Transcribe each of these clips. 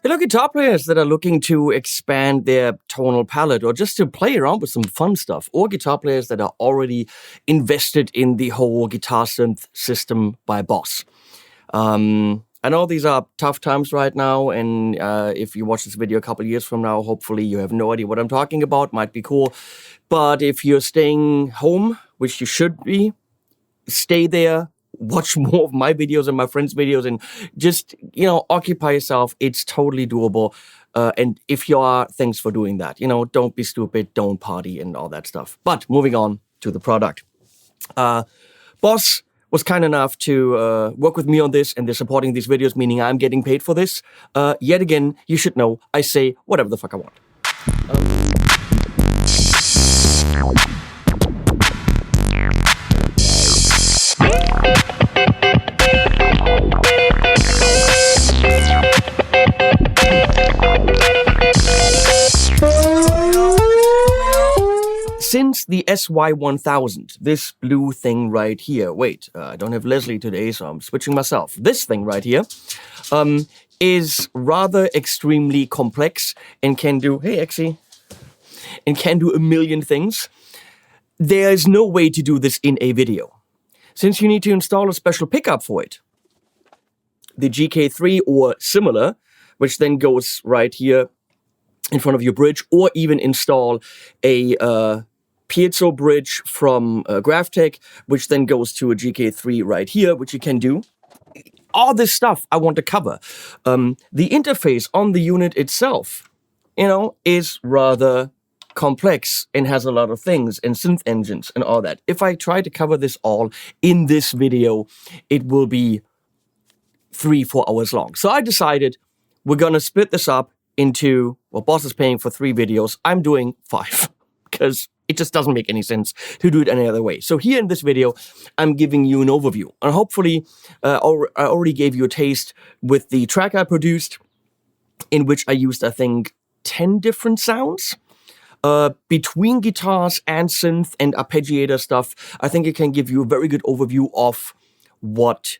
Hello, guitar players that are looking to expand their tonal palette or just to play around with some fun stuff, or guitar players that are already invested in the whole guitar synth system by Boss. I know these are tough times right now, and if you watch this video a couple years from now, hopefully you have no idea what I'm talking about. Might be cool. But if you're staying home, which you should be, stay there. Watch more of my videos and my friends' videos and just, occupy yourself. It's totally doable. And if you are, thanks for doing that. Don't be stupid, don't party and all that stuff. But moving on to the product. Boss was kind enough to work with me on this, and they're supporting these videos, meaning I'm getting paid for this. Yet again, you should know, I say whatever the fuck I want. Since the SY-1000, this blue thing right here, wait, I don't have Leslie today, so I'm switching myself. This thing right here is rather extremely complex and can do, hey, Exy, and can do a million things. There is no way to do this in a video, since you need to install a special pickup for it. The GK3 or similar, which then goes right here in front of your bridge, or even install a piezo bridge from Graphtec, which then goes to a GK3 right here, which you can do. All this stuff I want to cover. The interface on the unit itself, is rather complex and has a lot of things and synth engines and all that. If I try to cover this all in this video, it will be 3-4 hours long. So I decided we're gonna split this up into, well, Boss is paying for 3 videos. I'm doing 5 because it just doesn't make any sense to do it any other way. So here in this video, I'm giving you an overview. And hopefully, I already gave you a taste with the track I produced, in which I used, I think, 10 different sounds. Between guitars and synth and arpeggiator stuff, I think it can give you a very good overview of what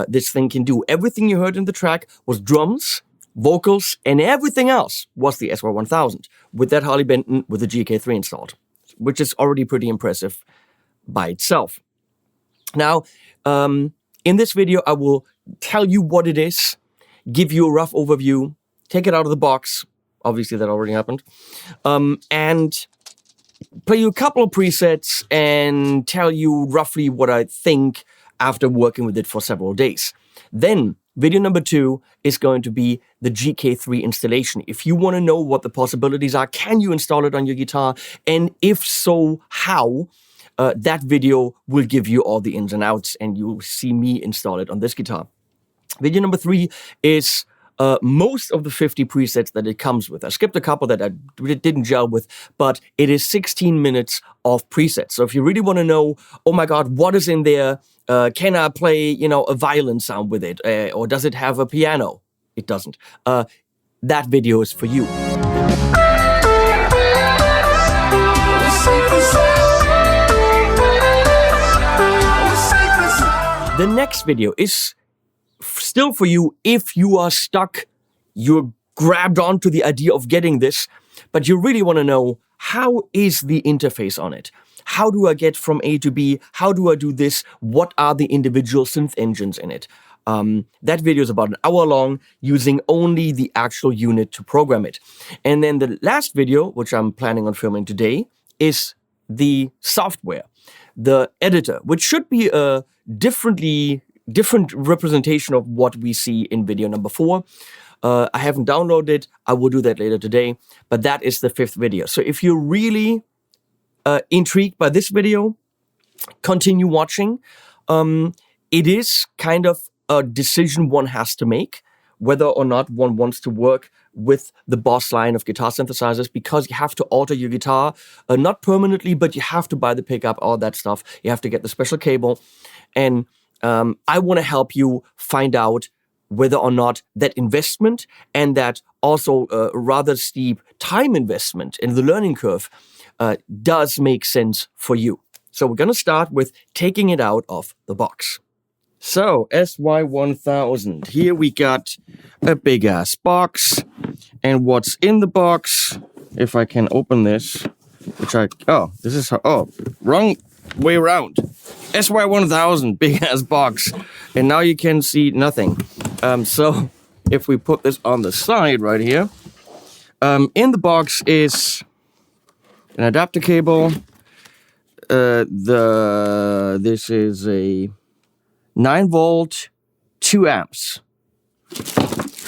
this thing can do. Everything you heard in the track was drums, vocals, and everything else was the SY-1000, with that Harley Benton with the GK3 installed, which is already pretty impressive by itself. Now, in this video, I will tell you what it is, give you a rough overview, take it out of the box, obviously that already happened, and play you a couple of presets and tell you roughly what I think after working with it for several days. Then, video number 2 is going to be the GK3 installation. If you want to know what the possibilities are, can you install it on your guitar? And if so, how? That video will give you all the ins and outs, and you'll see me install it on this guitar. Video number 3 is most of the 50 presets that it comes with. I skipped a couple that I didn't gel with, but it is 16 minutes of presets. So if you really want to know, oh my God, what is in there? Can I play, a violin sound with it? Or does it have a piano? It doesn't. That video is for you. The next video is still for you if you are stuck, you're grabbed onto the idea of getting this, but you really want to know, how is the interface on it? How do I get from A to B? How do I do this? What are the individual synth engines in it? That video is about an hour long, using only the actual unit to program it. And then the last video, which I'm planning on filming today, is the software, the editor, which should be a different representation of what we see in video number 4. I haven't downloaded it. I will do that later today, but that is the 5th video. So if you're really intrigued by this video, continue watching. It is kind of a decision one has to make, whether or not one wants to work with the Boss line of guitar synthesizers, because you have to alter your guitar, not permanently, but you have to buy the pickup, all that stuff. You have to get the special cable. And I want to help you find out whether or not that investment and that also rather steep time investment in the learning curve does make sense for you. So we're going to start with taking it out of the box. So SY-1000, here we got a big ass box. And what's in the box, if I can open this, this is how, wrong way around. SY-1000, big ass box. And now you can see nothing. So if we put this on the side right here, in the box is an adapter cable. This is a 9 volt, 2 amps.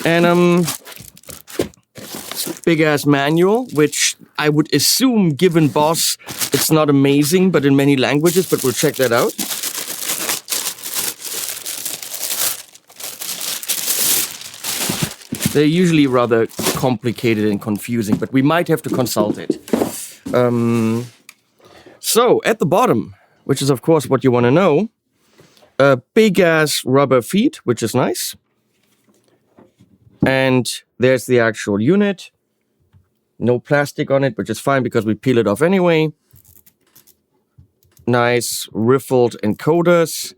And big ass manual, which I would assume, given Boss, it's not amazing, but in many languages, but we'll check that out. They're usually rather complicated and confusing, but we might have to consult it. So at the bottom, which is of course what you want to know, big ass rubber feet, which is nice. And there's the actual unit. No plastic on it, which is fine because we peel it off anyway. Nice riffled encoders,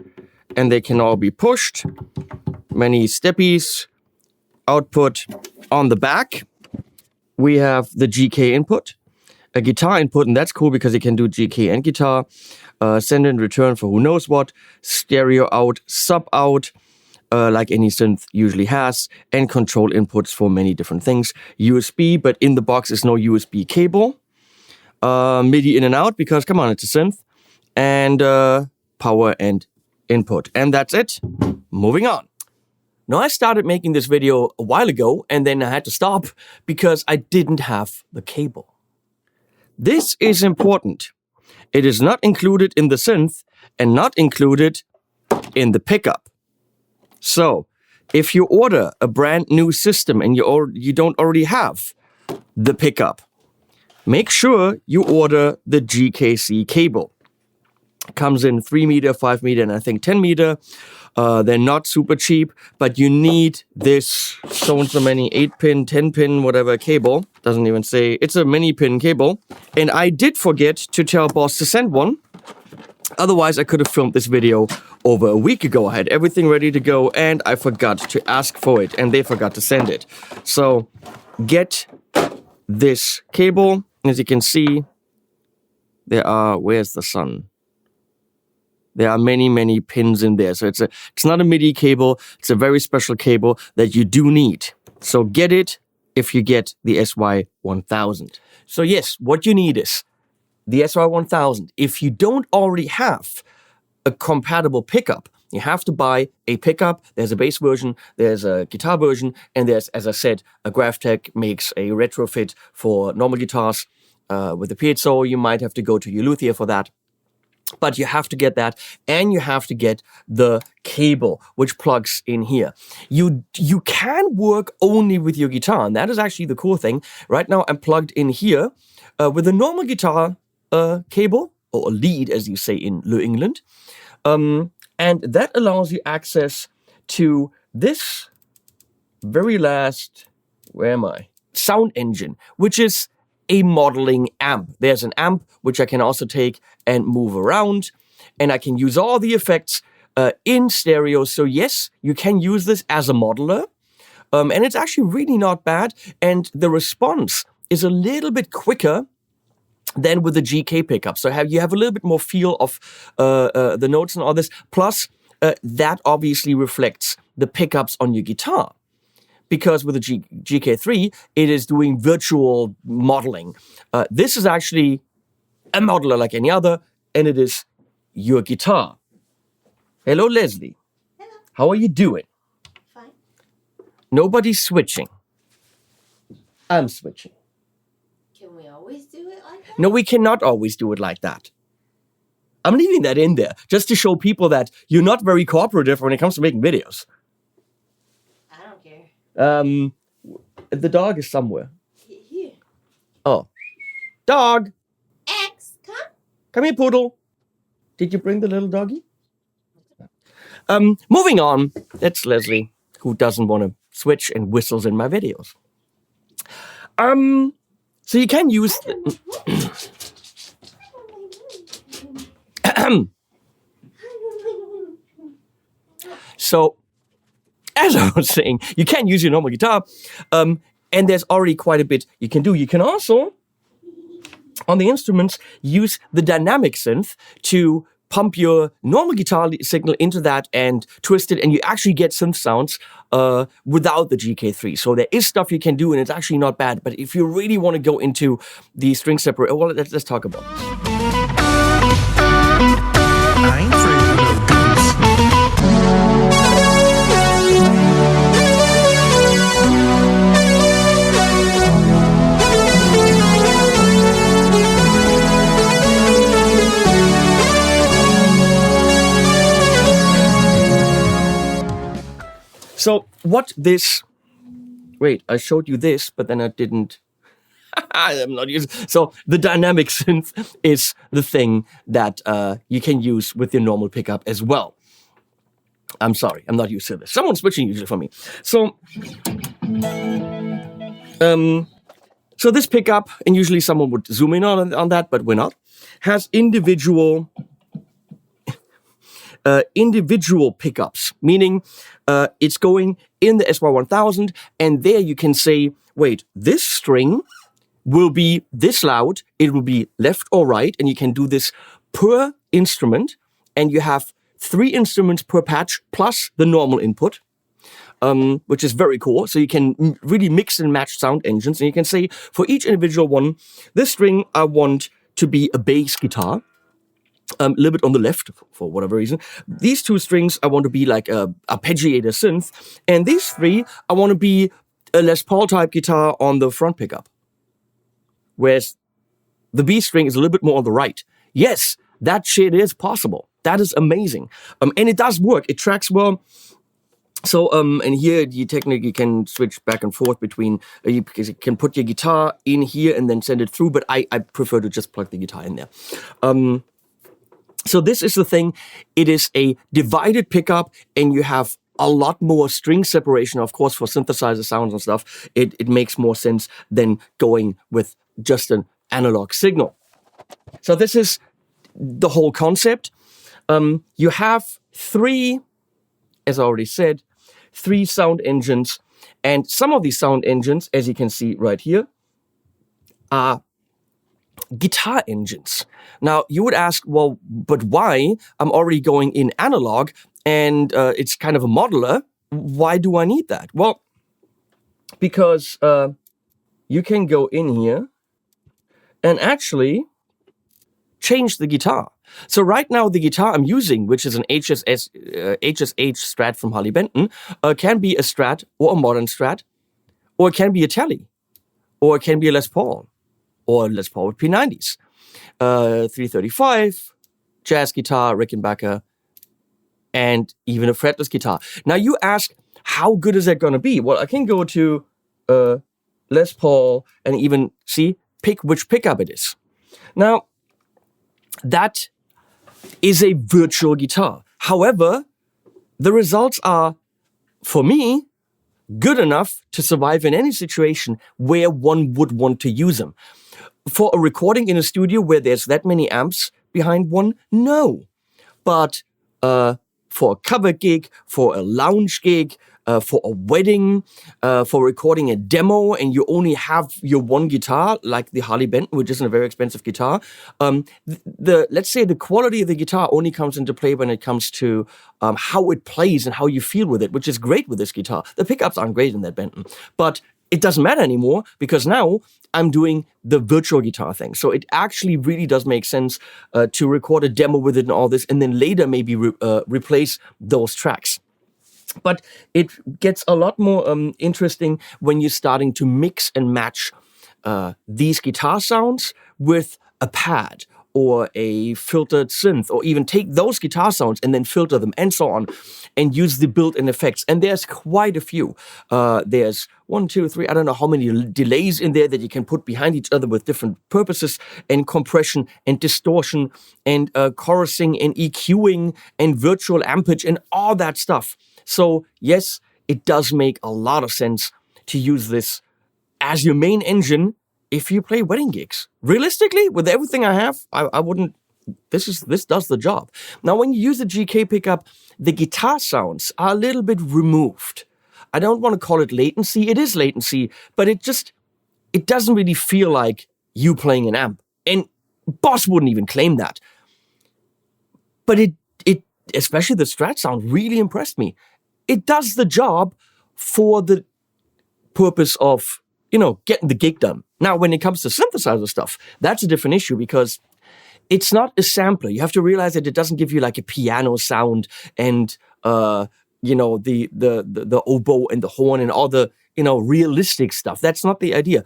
and they can all be pushed. Many steppies. Output on the back. We have the GK input, a guitar input, and that's cool because you can do GK and guitar. Send and return for who knows what. Stereo out, sub out, like any synth usually has, and control inputs for many different things. USB, but in the box is no USB cable. MIDI in and out because, come on, it's a synth. And power and input. And that's it. Moving on. Now, I started making this video a while ago, and then I had to stop because I didn't have the cable. This is important. It is not included in the synth and not included in the pickup. So, if you order a brand new system and you don't already have the pickup, make sure you order the GKC cable. It comes in 3 meter, 5 meter, and I think 10 meter. They're not super cheap, but you need this so many 8-pin, 10-pin, whatever cable. Doesn't even say. It's a many pin cable. And I did forget to tell Boss to send one. Otherwise, I could have filmed this video over a week ago. I had everything ready to go, and I forgot to ask for it, and they forgot to send it. So, get this cable. As you can see, where's the sun? There are many, many pins in there. So it's not a MIDI cable. It's a very special cable that you do need. So get it if you get the SY-1000. So yes, what you need is the SY-1000. If you don't already have a compatible pickup, you have to buy a pickup. There's a bass version, there's a guitar version, and there's, as I said, a Graphtec makes a retrofit for normal guitars. With the piezo, you might have to go to your luthier for that. But you have to get that, and you have to get the cable, which plugs in here. You can work only with your guitar, and that is actually the cool thing. Right now, I'm plugged in here with a normal guitar cable, or a lead, as you say in New England. And that allows you access to this very last, sound engine, which is a modeling amp. There's an amp which I can also take and move around, and I can use all the effects in stereo. So yes, you can use this as a modeler, and it's actually really not bad, and the response is a little bit quicker than with the GK pickup. So you have a little bit more feel of the notes and all this, plus that obviously reflects the pickups on your guitar. Because with the GK3, it is doing virtual modeling. This is actually a modeler like any other, and it is your guitar. Hello, Leslie. Hello. How are you doing? Fine. Nobody's switching. I'm switching. Can we always do it like that? No, we cannot always do it like that. I'm leaving that in there just to show people that you're not very cooperative when it comes to making videos. I don't care. The dog is somewhere. Here. Oh. Dog! X, come. Come here, poodle. Did you bring the little doggy? Moving on. That's Leslie, who doesn't want to switch and whistles in my videos. So you can use... So as I was saying, you can use your normal guitar, and there's already quite a bit you can do. You can also, on the instruments, use the dynamic synth to pump your normal guitar signal into that and twist it, and you actually get synth sounds without the GK3. So there is stuff you can do, and it's actually not bad. But if you really want to go into the string separate, well, let's talk about this. I ain't afraid of no goons. So what this, wait, I showed you this, but then I didn't, I'm not using, so the dynamic synth is the thing that you can use with your normal pickup as well. I'm sorry, I'm not used to this. Someone's switching usually for me. So, so this pickup, and usually someone would zoom in on that, but we're not, has individual pickups, meaning it's going in the SY-1000, and there you can say, wait, this string will be this loud, it will be left or right, and you can do this per instrument, and you have 3 instruments per patch plus the normal input, which is very cool. So you can really mix and match sound engines, and you can say for each individual one, this string I want to be a bass guitar, a little bit on the left for whatever reason. These 2 strings I want to be like a arpeggiator synth, and these 3 I want to be a Les Paul type guitar on the front pickup. Whereas the B string is a little bit more on the right. Yes, that shit is possible. That is amazing. And it does work. It tracks well. So, and here you technically can switch back and forth between, because you can put your guitar in here and then send it through, but I prefer to just plug the guitar in there. So this is the thing. It is a divided pickup, and you have a lot more string separation. Of course, for synthesizer sounds and stuff, it makes more sense than going with just an analog signal. So this is the whole concept. You have 3, as I already said, 3 sound engines, and some of these sound engines, as you can see right here, are guitar engines. Now, you would ask, well, but why? I'm already going in analog, and it's kind of a modeler. Why do I need that? Well, because you can go in here and actually change the guitar. So right now, the guitar I'm using, which is an HSH Strat from Harley Benton, can be a Strat or a modern Strat, or it can be a Tele, or it can be a Les Paul, or Les Paul with P90s, 335, jazz guitar, Rickenbacker, and even a fretless guitar. Now you ask, how good is that going to be? Well, I can go to Les Paul and even pick which pickup it is. Now, that is a virtual guitar. However, the results are, for me, good enough to survive in any situation where one would want to use them. For a recording in a studio where there's that many amps behind one, no. But for a cover gig, for a lounge gig, for a wedding, for recording a demo, and you only have your one guitar, like the Harley Benton, which isn't a very expensive guitar, let's say the quality of the guitar only comes into play when it comes to how it plays and how you feel with it, which is great with this guitar. The pickups aren't great in that Benton, but it doesn't matter anymore because now I'm doing the virtual guitar thing. So it actually really does make sense to record a demo with it and all this, and then later maybe replace those tracks. But it gets a lot more interesting when you're starting to mix and match these guitar sounds with a pad or a filtered synth, or even take those guitar sounds and then filter them and so on, and use the built-in effects. And there's quite a few. There's 1, 2, 3, I don't know how many delays in there that you can put behind each other with different purposes, and compression and distortion and chorusing and EQing and virtual ampage and all that stuff. So yes, it does make a lot of sense to use this as your main engine if you play wedding gigs. Realistically, with everything I have, I wouldn't this does the job. Now, when you use the GK pickup, the guitar sounds are a little bit removed. I don't want to call it latency. It is latency, but it doesn't really feel like you playing an amp. And Boss wouldn't even claim that. But it especially the Strat sound really impressed me. It does the job for the purpose of, getting the gig done. Now, when it comes to synthesizer stuff, that's a different issue because it's not a sampler. You have to realize that it doesn't give you like a piano sound and, the oboe and the horn and all the, realistic stuff. That's not the idea.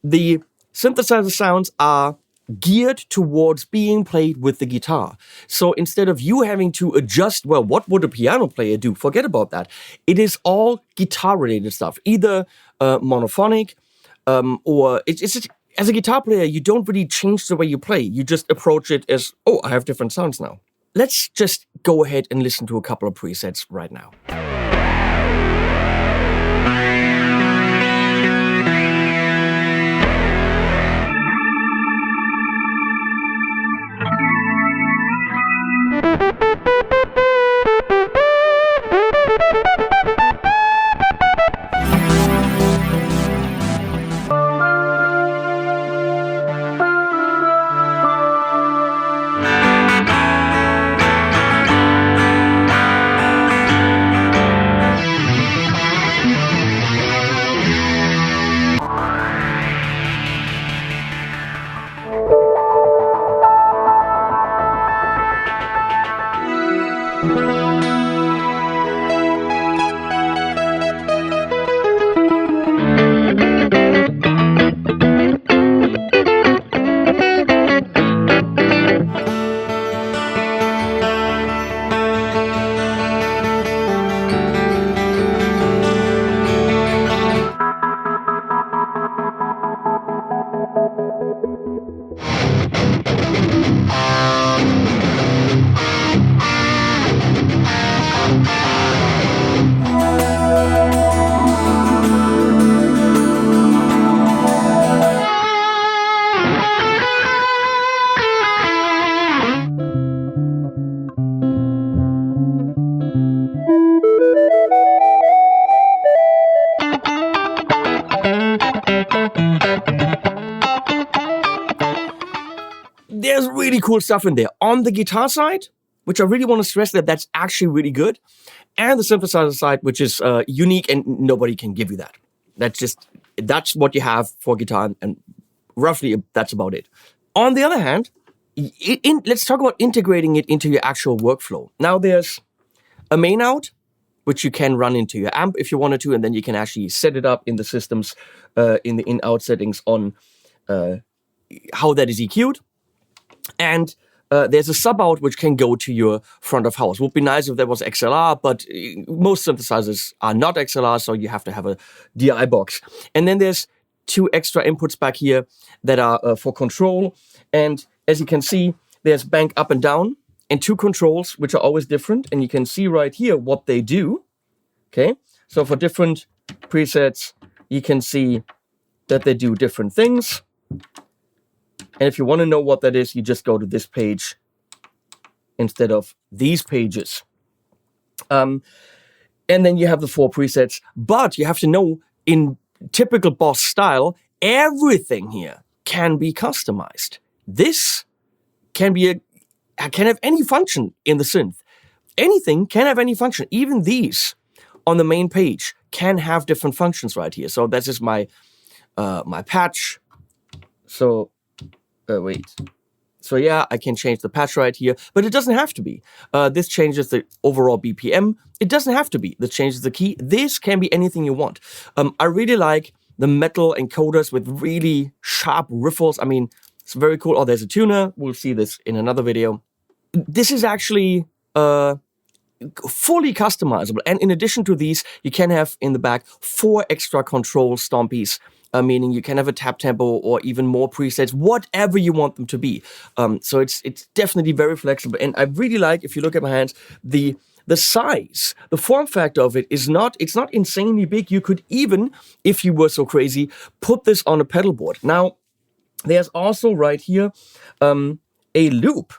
The synthesizer sounds are geared towards being played with the guitar. So instead of you having to adjust, well, what would a piano player do? Forget about that. It is all guitar-related stuff, either monophonic or it's as a guitar player, you don't really change the way you play. You just approach it as, I have different sounds now. Let's just go ahead and listen to a couple of presets right now. There's really cool stuff in there. On the guitar side, which I really want to stress that's actually really good, and the synthesizer side, which is unique and nobody can give you that. That's what you have for guitar, and roughly that's about it. On the other hand, let's talk about integrating it into your actual workflow. Now there's a main out, which you can run into your amp if you wanted to, and then you can actually set it up in the systems, in the in-out settings on how that is EQ'd. And there's a sub-out which can go to your front of house. Would be nice if there was XLR, but most synthesizers are not XLR, so you have to have a DI box. And then there's 2 extra inputs back here that are for control. And as you can see, there's bank up and down and 2 controls, which are always different. And you can see right here what they do. Okay, so for different presets, you can see that they do different things. And if you want to know what that is, you just go to this page instead of these pages. And then you have the 4 presets. But you have to know, in typical Boss style, everything here can be customized. This can have any function in the synth. Anything can have any function. Even these on the main page can have different functions right here. So this is my patch. So wait. So yeah, I can change the patch right here, but it doesn't have to be. This changes the overall BPM. It doesn't have to be. This changes the key. This can be anything you want. I really like the metal encoders with really sharp riffles. I mean, it's very cool. Oh, there's a tuner. We'll see this in another video. This is actually fully customizable. And in addition to these, you can have in the back 4 extra control stompies, meaning you can have a tap tempo or even more presets, whatever you want them to be. So it's definitely very flexible. And I really like, if you look at my hands, the size, the form factor of it's not insanely big. You could even, if you were so crazy, put this on a pedal board. Now, there's also right here a loop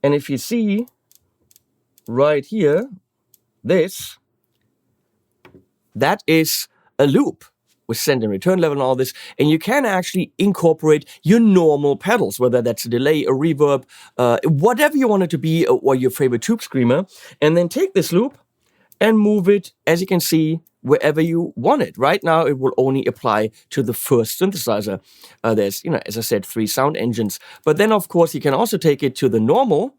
And if you see right here, that is a loop with send and return level and all this. And you can actually incorporate your normal pedals, whether that's a delay, a reverb, whatever you want it to be, or your favorite tube screamer. And then take this loop and move it, as you can see, wherever you want it. Right now, it will only apply to the first synthesizer. There's, as I said, 3 sound engines. But then, of course, you can also take it to the normal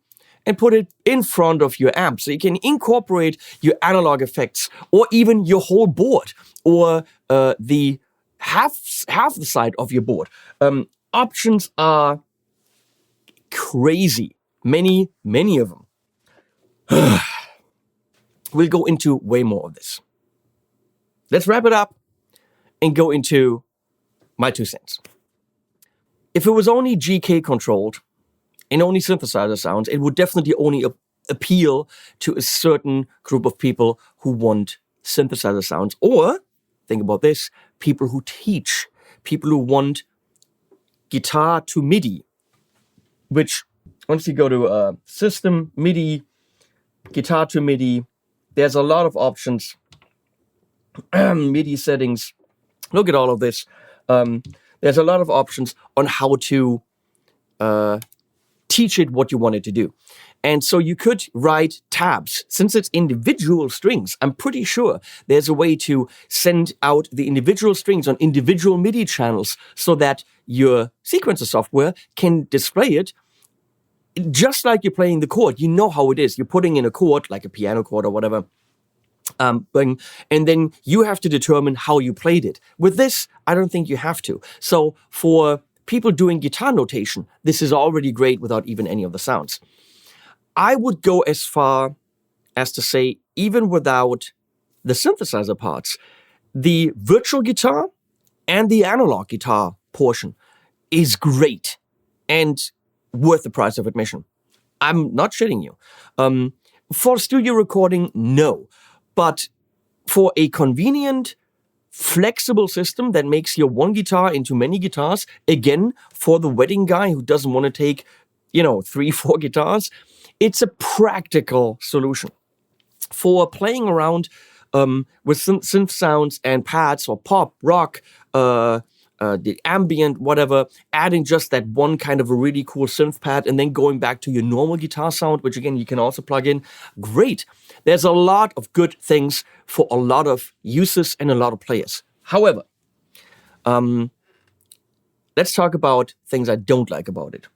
and put it in front of your amp. So you can incorporate your analog effects, or even your whole board, or the half the side of your board. Options are crazy. Many of them. We'll go into way more of this. Let's wrap it up and go into my 2 cents. If it was only GK controlled and only synthesizer sounds, it would definitely only appeal to a certain group of people who want synthesizer sounds. Or, think about this, people who teach, people who want guitar to MIDI, which once you go to system, MIDI, guitar to MIDI, there's a lot of options. MIDI settings, look at all of this. There's a lot of options on how to teach it what you want it to do. And so you could write tabs. Since it's individual strings, I'm pretty sure there's a way to send out the individual strings on individual MIDI channels so that your sequencer software can display it just like you're playing the chord. You know how it is. You're putting in a chord, like a piano chord or whatever, and then you have to determine how you played it. With this, I don't think you have to. So for people doing guitar notation, this is already great without even any of the sounds. I would go as far as to say, even without the synthesizer parts, the virtual guitar and the analog guitar portion is great and worth the price of admission. I'm not shitting you. For studio recording, no. But for a convenient, flexible system that makes your one guitar into many guitars, again, for the wedding guy who doesn't want to take, 3, 4 guitars, it's a practical solution. For playing around with synth sounds and pads or pop, rock, the ambient, whatever, adding just that one kind of a really cool synth pad and then going back to your normal guitar sound, which again, you can also plug in. Great. There's a lot of good things for a lot of uses and a lot of players. However, let's talk about things I don't like about it.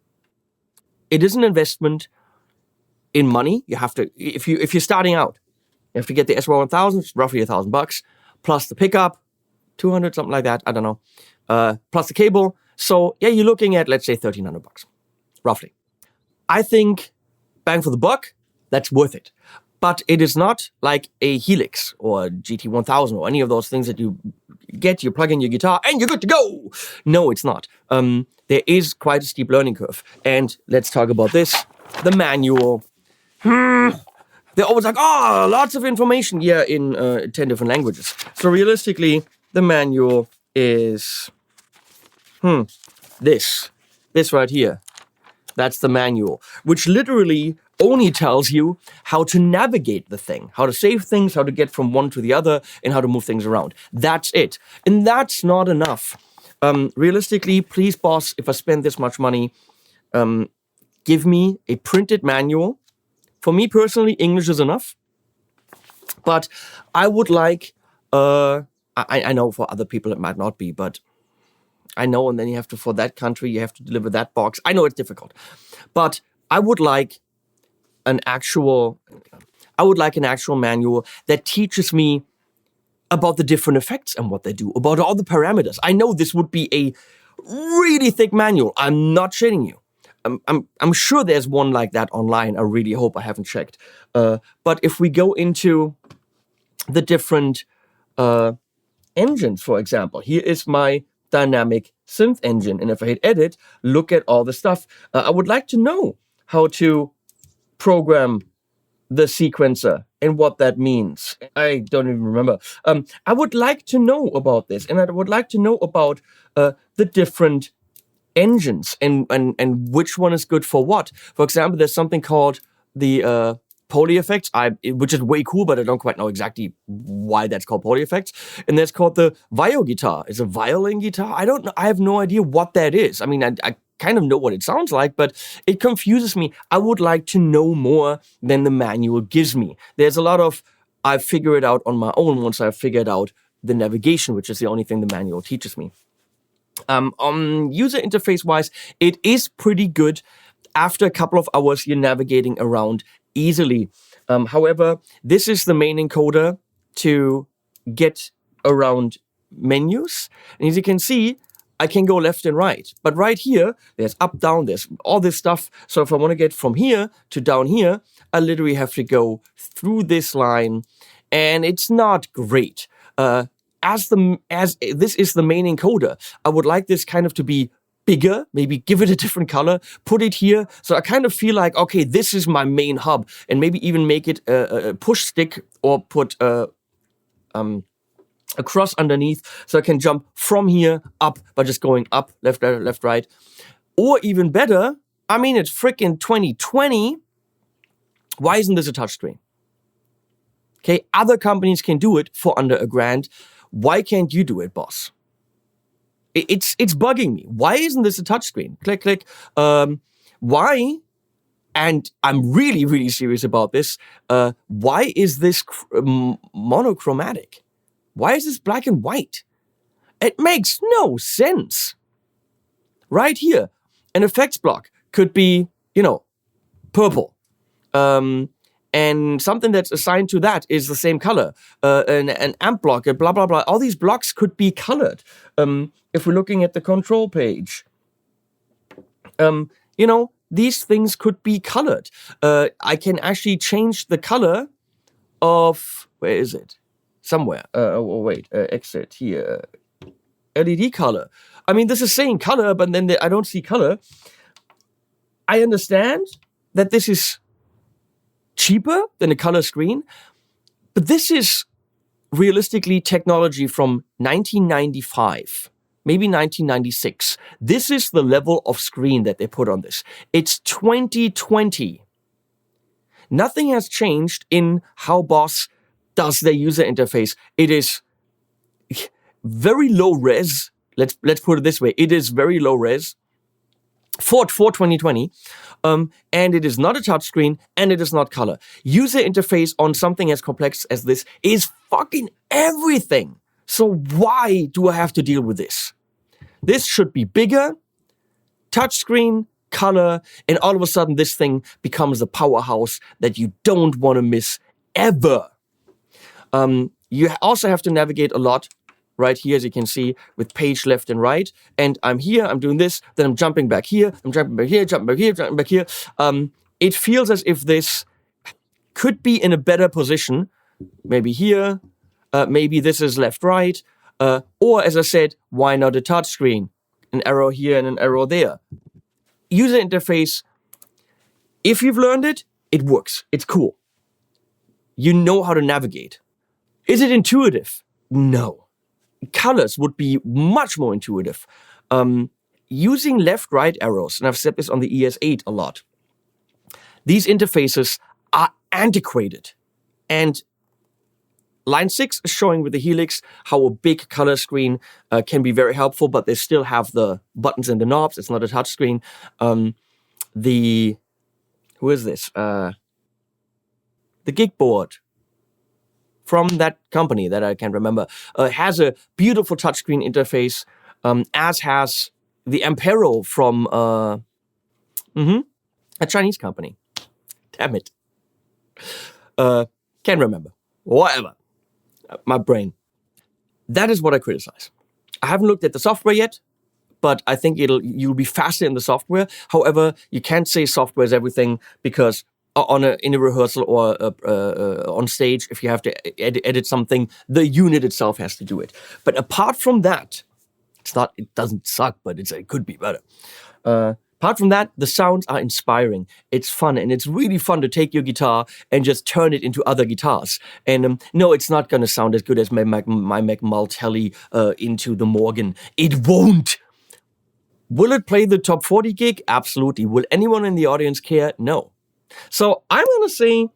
It is an investment in money. You have to, if you're starting out, you have to get the SY-1000, it's roughly $1,000, plus the pickup, 200, something like that, I don't know, plus the cable. So yeah, you're looking at, let's say, $1,300, roughly. I think, bang for the buck, that's worth it. But it is not like a Helix or a GT1000 or any of those things that you get, you plug in your guitar, and you're good to go. No, it's not. There is quite a steep learning curve. And let's talk about this, the manual. They're always like, oh, lots of information here in 10 different languages. So realistically, the manual is this right here. That's the manual, which literally only tells you how to navigate the thing, how to save things, how to get from one to the other, and how to move things around. That's it. And that's not enough. Realistically, please, boss, if I spend this much money, give me a printed manual. For me personally, English is enough. But I would like, I know for other people it might not be, but I know, and then you have to, for that country, you have to deliver that box. I know it's difficult. But I would like an actual manual that teaches me about the different effects and what they do, about all the parameters. I know this would be a really thick manual. I'm not shitting you. I'm sure there's one like that online. I really hope. I haven't checked. But if we go into the different engines, for example, here is my dynamic synth engine. And if I hit edit, look at all the stuff. I would like to know how to program the sequencer and what that means. I don't even remember. I would like to know about this, and I would like to know about the different engines and which one is good for what. For example, there's something called the poly effects, which is way cool, but I don't quite know exactly why that's called poly effects. And that's called the viol guitar. Is a violin guitar? I don't know. I have no idea what that is. I mean, I kind of know what it sounds like, but it confuses me. I would like to know more than the manual gives me. There's a lot of, I figure it out on my own once I've figured out the navigation, which is the only thing the manual teaches me. On user interface wise, it is pretty good. After a couple of hours, you're navigating around easily. However, this is the main encoder to get around menus. And as you can see, I can go left and right. But right here, there's up, down, there's all this stuff. So if I want to get from here to down here, I literally have to go through this line. And it's not great. As this is the main encoder, I would like this kind of to be bigger, maybe give it a different color, put it here. So I kind of feel like, okay, this is my main hub, and maybe even make it a push stick or put a cross underneath so I can jump from here up by just going up, left, right. Or even better, I mean, it's freaking 2020. Why isn't this a touchscreen? Okay, other companies can do it for under $1,000. Why can't you do it, boss? It's bugging me. Why isn't this a touchscreen? Click, click. Why? And I'm really, really serious about this. Why is this monochromatic? Why is this black and white? It makes no sense. Right here, an effects block could be, purple. And something that's assigned to that is the same color. An amp block, blah, blah, blah. All these blocks could be colored. If we're looking at the control page, these things could be colored. I can actually change the color of, where is it? Somewhere. Exit here. LED color. I mean, this is saying color, but then I don't see color. I understand that this is cheaper than a color screen, but this is realistically technology from 1995, maybe 1996. This is the level of screen that they put on this. It's 2020. Nothing has changed in how Boss does their user interface. It is very low res. Let's put it this way. It is very low res for 2020. And it is not a touchscreen, and it is not color. User interface on something as complex as this is fucking everything. So why do I have to deal with this? This should be bigger, touchscreen, color, and all of a sudden this thing becomes a powerhouse that you don't want to miss ever. You also have to navigate a lot right here, as you can see, with page left and right. And I'm here, I'm doing this, then I'm jumping back here, I'm jumping back here, jumping back here, jumping back here. It feels as if this could be in a better position. Maybe here, maybe this is left, right. Or as I said, why not a touch screen? An arrow here and an arrow there. User interface, if you've learned it, it works. It's cool. You know how to navigate. Is it intuitive? No. Colors would be much more intuitive. Using left-right arrows, and I've said this on the ES8 a lot, these interfaces are antiquated. And line 6 is showing with the Helix how a big color screen can be very helpful, but they still have the buttons and the knobs. It's not a touch screen. Who is this? The gig board from that company that I can't remember, has a beautiful touchscreen interface, as has the AMPETE from a Chinese company. Damn it. Can't remember. Whatever. My brain. That is what I criticize. I haven't looked at the software yet, but I think you'll be faster in the software. However, you can't say software is everything, because in a rehearsal or on stage, if you have to edit something, the unit itself has to do it. But apart from that, it doesn't suck, but it could be better. Apart from that, the sounds are inspiring. It's fun, and it's really fun to take your guitar and just turn it into other guitars. And no, it's not going to sound as good as my Mac Maltelli into the Morgan. It won't. Will it play the top 40 gig? Absolutely. Will anyone in the audience care? No. So I'm going to say,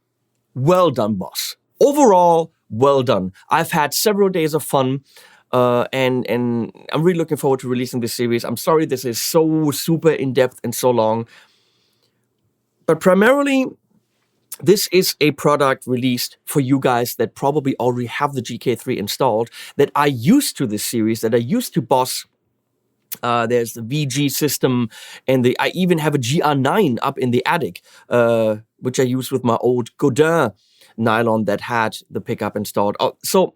well done, boss. Overall, well done. I've had several days of fun, and I'm really looking forward to releasing this series. I'm sorry this is so super in-depth and so long, but primarily, this is a product released for you guys that probably already have the GK3 installed, that are used to this series, that are used to Boss. There's the VG system, and I even have a GR9 up in the attic, which I use with my old Godin nylon that had the pickup installed. So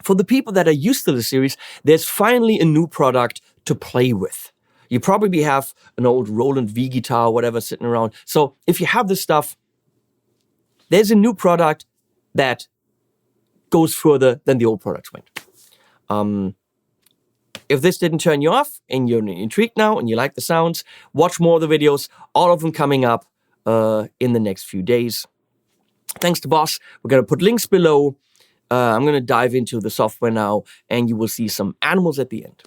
for the people that are used to the series, there's finally a new product to play with. You probably have an old Roland V guitar or whatever sitting around. So if you have this stuff, there's a new product that goes further than the old products went. If this didn't turn you off and you're intrigued now and you like the sounds, watch more of the videos, all of them coming up in the next few days. Thanks to Boss. We're going to put links below. I'm going to dive into the software now, and you will see some animals at the end.